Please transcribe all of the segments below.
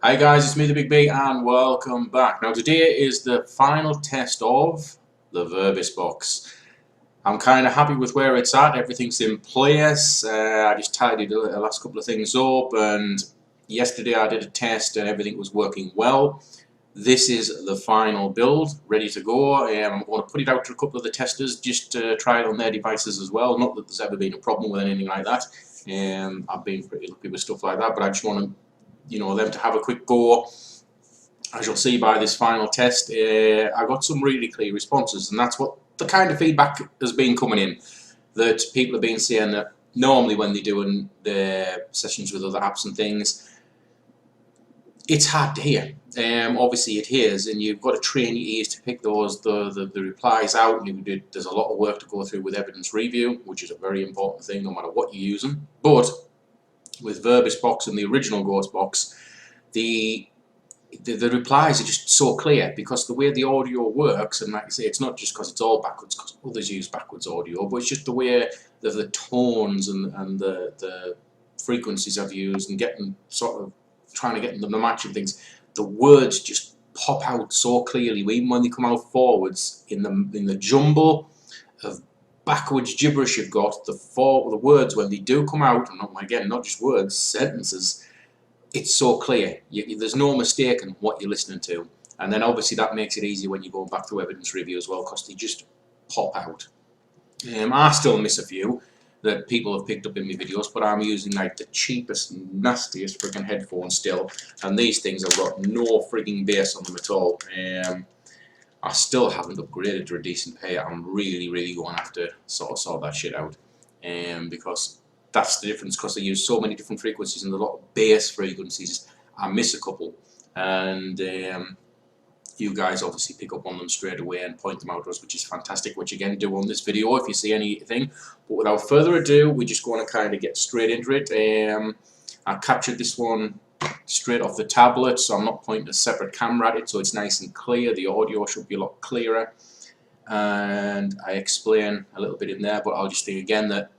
Hi guys, it's me the Big B and welcome back. Now today is the final test of the VERBISBOX. I'm kind of happy with where it's at, everything's in place. I just tidied the last couple of things up, and yesterday I did a test and everything was working well. This is the final build, ready to go. I'm going to put it out to a couple of the testers just to try it on their devices as well. Not that there's ever been a problem with anything like that. I've been pretty lucky with stuff like that, but I just want to them to have a quick go. As you'll see by this final test, I got some really clear responses, and that's what the kind of feedback has been coming in, that people have been saying that normally when they're doing their sessions with other apps and things, it's hard to hear. Obviously it is, and you've got to train your ears to pick the replies out. There's a lot of work to go through with evidence review, which is a very important thing no matter what you're using. But with VERBISBOX and the original Ghostbox, the replies are just so clear, because the way the audio works, and like I say, it's not just because it's all backwards, because others use backwards audio, but it's just the way the tones and the frequencies I've used, and trying to get them to match and things. The words just pop out so clearly, even when they come out forwards in the jumble of backwards gibberish you've got. The words, when they do come out, and again, not just words, sentences, it's so clear. There's no mistake in what you're listening to. And then obviously that makes it easy when you go back to evidence review as well, because they just pop out. I still miss a few that people have picked up in my videos, but I'm using like the cheapest, nastiest friggin' headphones still, and these things have got no frigging bass on them at all. I still haven't upgraded to a decent pair. I'm really going to have to sort that shit out, because that's the difference, because they use so many different frequencies and a lot of bass frequencies. I miss a couple, and you guys obviously pick up on them straight away and point them out to us, which is fantastic, which again do on this video if you see anything. But without further ado, we're just going to kind of get straight into it. I captured this one straight off the tablet, so I'm not pointing a separate camera at it, so it's nice and clear. The audio should be a lot clearer, and I explain a little bit in there, but I'll just think again that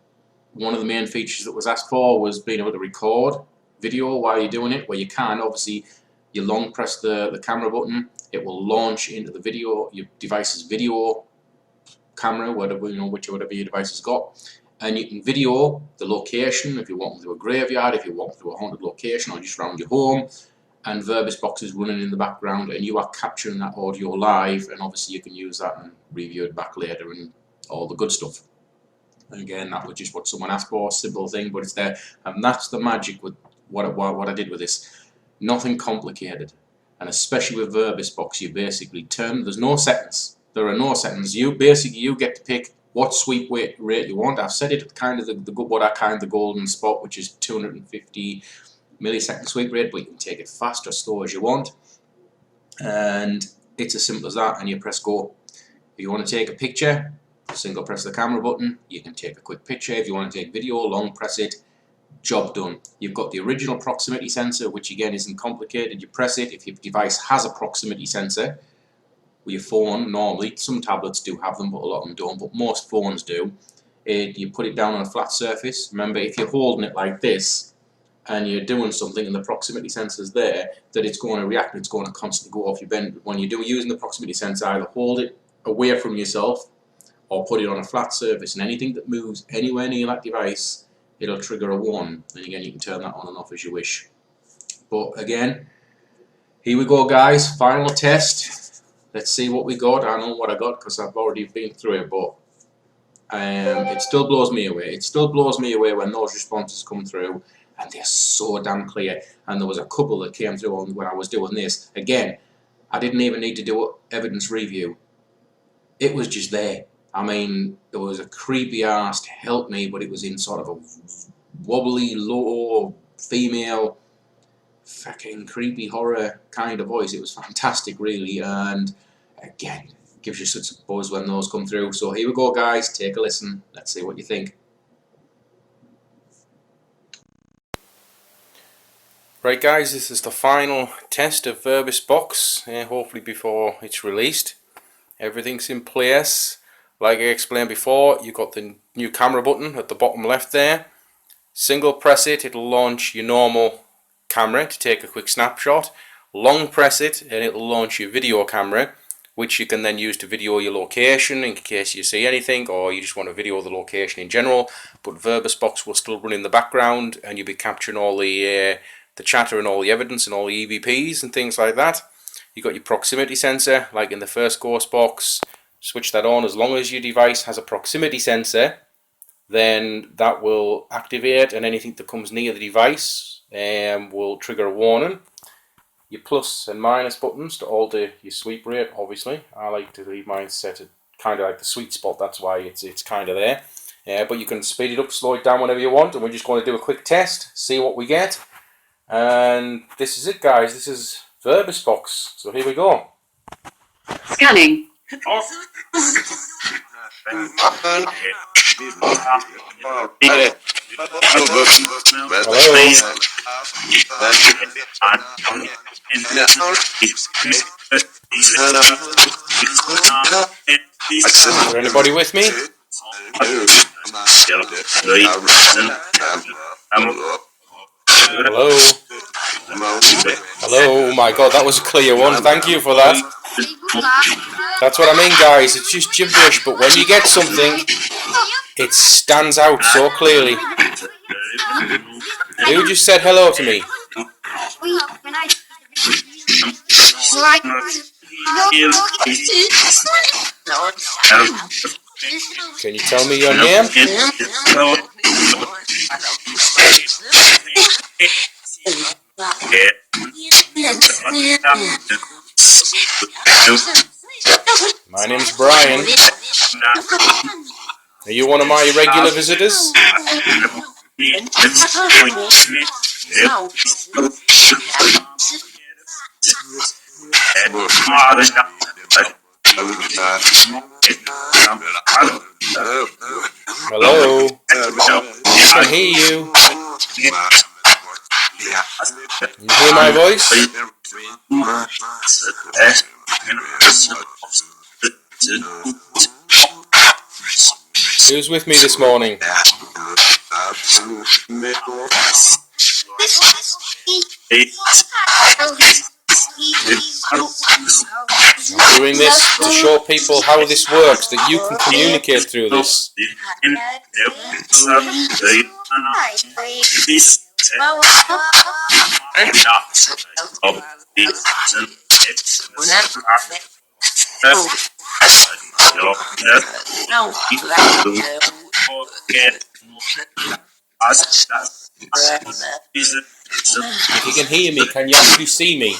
one of the main features that was asked for was being able to record video while you're doing it, where you can. Obviously you long press the camera button, it will launch into the video, your device's video camera, whatever your device has got, and you can video the location if you want to a graveyard, if you want to a haunted location, or just around your home, and VERBISBOX is running in the background and you are capturing that audio live, and obviously you can use that and review it back later and all the good stuff. And again, that was just what someone asked for, simple thing, but it's there, and that's the magic with what I did with this. Nothing complicated, and especially with VERBISBOX, you basically there's no settings. There are no settings. You get to pick what sweep rate you want. I've set it kind of the golden spot, which is 250 millisecond sweep rate, but you can take it fast or slow as you want, and it's as simple as that. And you press go. If you want to take a picture, single press the camera button, you can take a quick picture. If you want to take video, long press it, job done. You've got the original proximity sensor, which again isn't complicated. You press it. If your device has a proximity sensor with your phone, normally, some tablets do have them, but a lot of them don't, but most phones do. You put it down on a flat surface. Remember, if you're holding it like this and you're doing something and the proximity sensor is there, that it's going to react, it's going to constantly go off your bend. When you're using the proximity sensor, either hold it away from yourself or put it on a flat surface, and anything that moves anywhere near that device, it'll trigger a warning. And again, you can turn that on and off as you wish. But again, here we go guys, final test. Let's see what we got. I know what I got because I've already been through it, but it still blows me away. It still blows me away when those responses come through, and they're so damn clear. And there was a couple that came through when I was doing this. Again, I didn't even need to do evidence review. It was just there. I mean, there was a creepy ass help me, but it was in sort of a wobbly, low, female, fucking creepy horror kind of voice. It was fantastic, really, and again, it gives you such a buzz when those come through. So here we go, guys. Take a listen. Let's see what you think. Right, guys, this is the final test of VERBISBOX. Hopefully before it's released. Everything's in place. Like I explained before, you've got the new camera button at the bottom left there. Single press it, it'll launch your normal camera to take a quick snapshot. Long press it and it'll launch your video camera, which you can then use to video your location in case you see anything or you just want to video the location in general. But VERBISBOX will still run in the background and you'll be capturing all the chatter and all the evidence and all the EVPs and things like that. You've got your proximity sensor like in the first Ghost box. Switch that on. As long as your device has a proximity sensor, then that will activate, and anything that comes near the device will trigger a warning. Your plus and minus buttons to alter your sweep rate. Obviously, I like to leave mine set at kind of like the sweet spot. That's why it's kind of there. But you can speed it up, slow it down whenever you want. And we're just going to do a quick test, see what we get. And this is it, guys. This is VERBISBOX. So here we go. Scanning. Is there anybody with me? Hello? Hello? My God, that was a clear one. Thank you for that. That's what I mean, guys. It's just gibberish, but when you get something, it stands out so clearly. Who just said hello to me? Can you tell me your name? My name's Brian. Are you one of my regular visitors? Hello? I can hear you. You hear my voice? Who's with me this morning? I'm doing this to show people how this works, that you can communicate through this. If you can hear me, can you actually see me?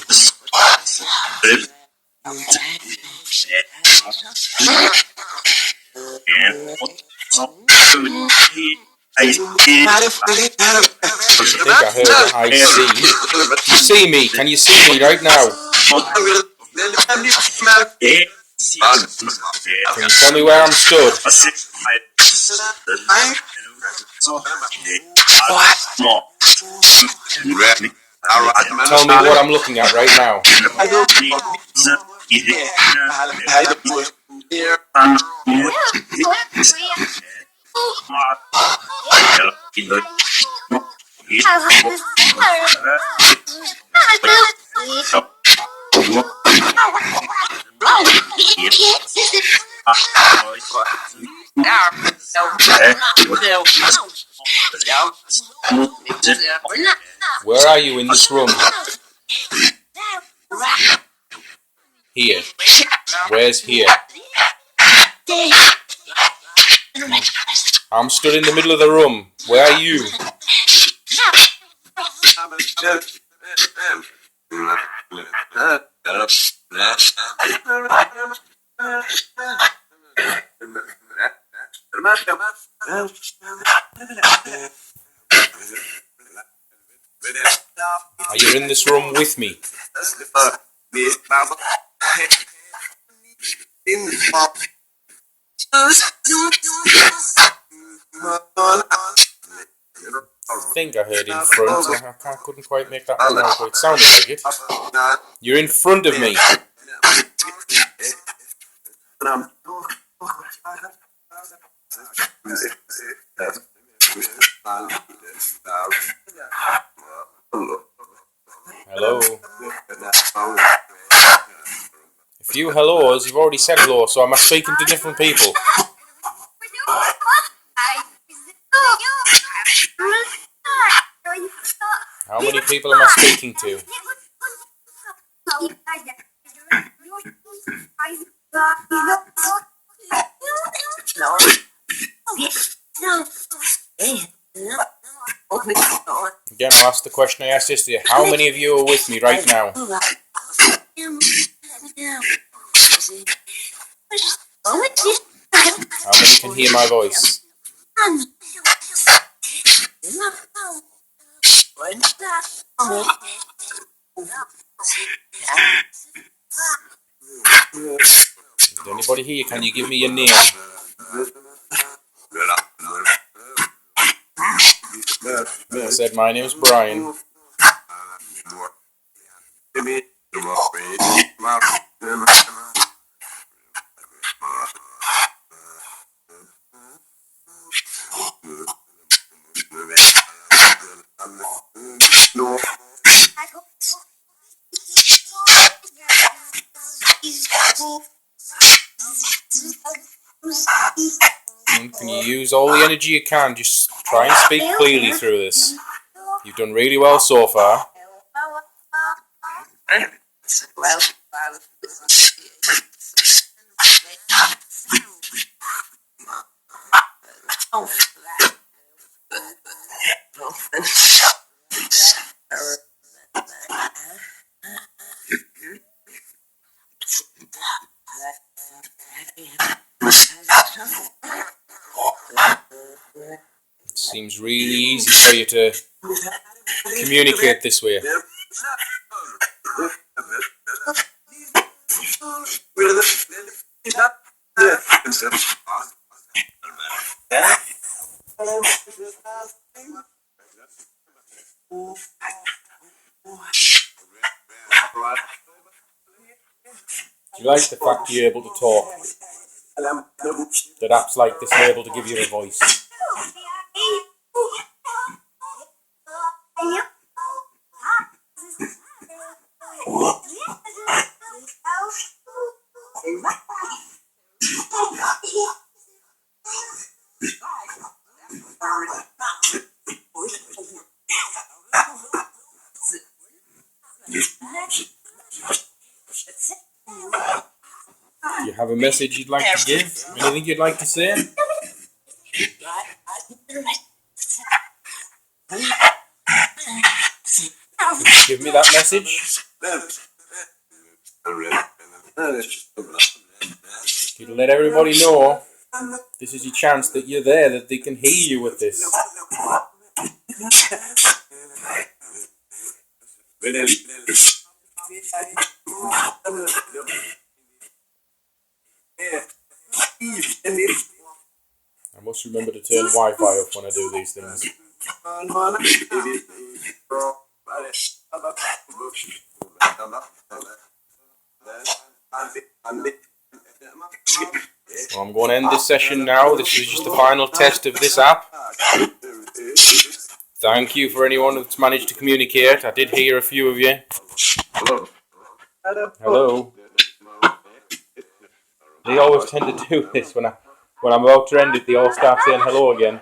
I think I heard an I see. You see me? Can you see me right now? Can you tell me where I'm stood? Tell me what I'm looking at right now. Where are you in this room? Here. Where's here? I'm stood in the middle of the room. Where are you? Are you in this room with me? I think I heard in front. I couldn't quite make that one out, but it sounded like it. You're in front of me. few hellos. You've already said hello, so am I speaking to different people? How many people am I speaking to? Again, I'll ask the question I asked yesterday. How many of you are with me right now? How many can hear my voice? Is anybody here? Can you give me your name? Like I said, my name is Brian. And can you use all the energy you can? Just try and speak clearly through this. You've done really well so far. It seems really easy for you to communicate this way. Do you like the fact you're able to talk? That apps like this are able to give you a voice? Do you have a message you'd like to give? Anything you'd like to say? Give me that message. You'd let everybody know this is your chance that you're there, that they can hear you with this. I must remember to turn Wi-Fi off when I do these things. Well, I'm going to end this session now. This is just the final test of this app. Thank you for anyone that's managed to communicate. I did hear a few of you. Hello. They always tend to do this when I'm about to end it. They all start saying hello again.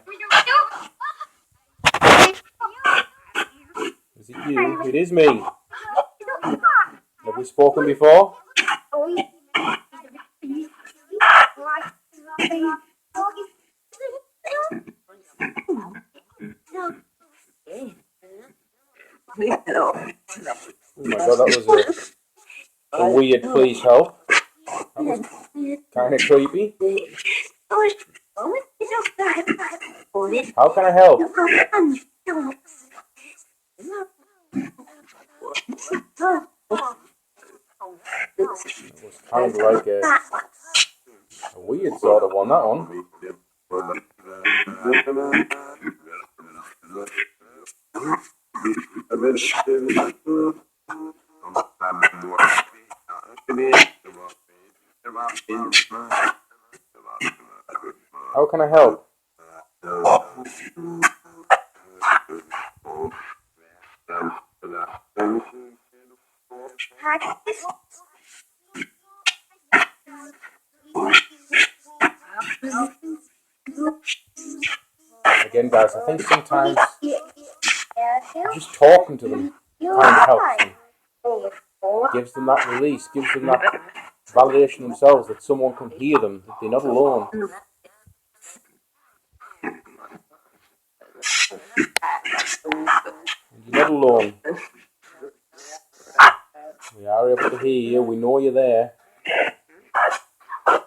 Is it you? It is me. Have we spoken before? Oh my god, that was a weird please help. That was kind of creepy. How can I help? It was kind of like a weird sort of one, that one. How can I help? again, guys, I think sometimes just talking to them kind of helps them. Gives them that release, gives them that validation themselves that someone can hear them, that they're not alone. And you're not alone. We are able to hear you, we know you're there. That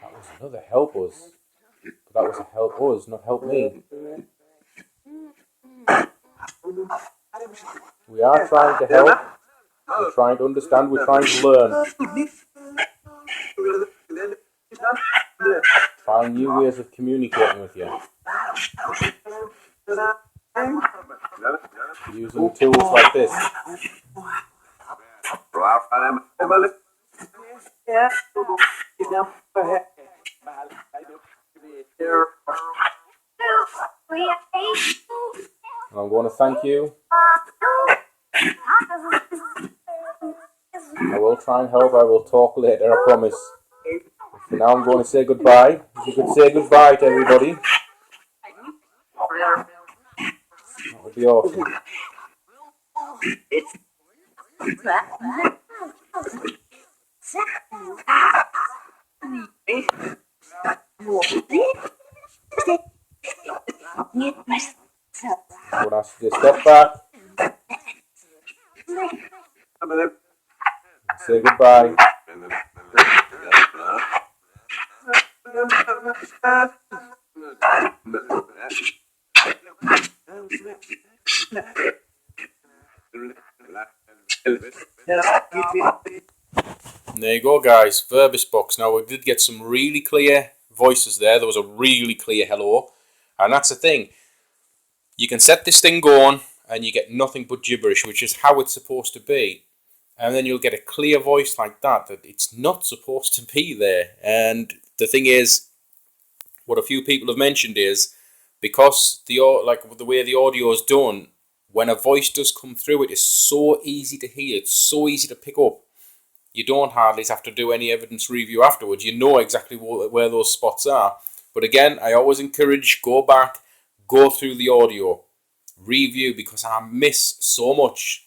was another help us. But that was a help us, not help me. We are trying to help. We're trying to understand, we're trying to learn. Find new ways of communicating with you. Using tools like this. And I'm going to thank you. I will try and help, I will talk later, I promise. But for now I'm going to say goodbye. If you could say goodbye to everybody, that would be awesome. I'm going to ask you to step back and say goodbye. And there you go, guys, VERBISBOX. Now, we did get some really clear voices there. There was a really clear hello. And that's the thing. You can set this thing going and you get nothing but gibberish, which is how it's supposed to be. And then you'll get a clear voice like that it's not supposed to be there. And the thing is, what a few people have mentioned is, because the way the audio is done, when a voice does come through, it is so easy to hear, it's so easy to pick up. You don't hardly have to do any evidence review afterwards. You know exactly where those spots are. But again, I always encourage, go back, go through the audio, review, because I miss so much.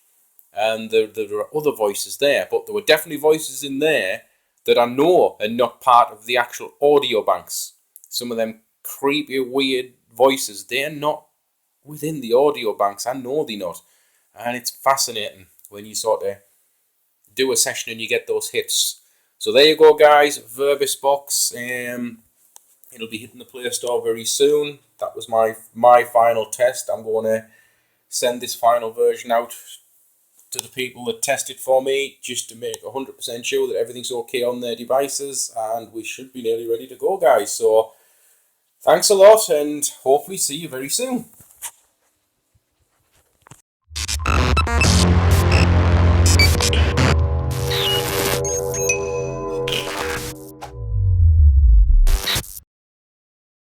And there are other voices there, but there were definitely voices in there that I know are not part of the actual audio banks. Some of them creepy, weird voices, they're not within the audio banks. I know they're not. And it's fascinating when you sort of do a session and you get those hits. So there you go, guys, VERBISBOX. It'll be hitting the Play Store very soon. That was my final test. I'm going to send this final version out to the people that test it for me, just to make 100% sure that everything's okay on their devices, and we should be nearly ready to go, guys. So thanks a lot, and hopefully see you very soon.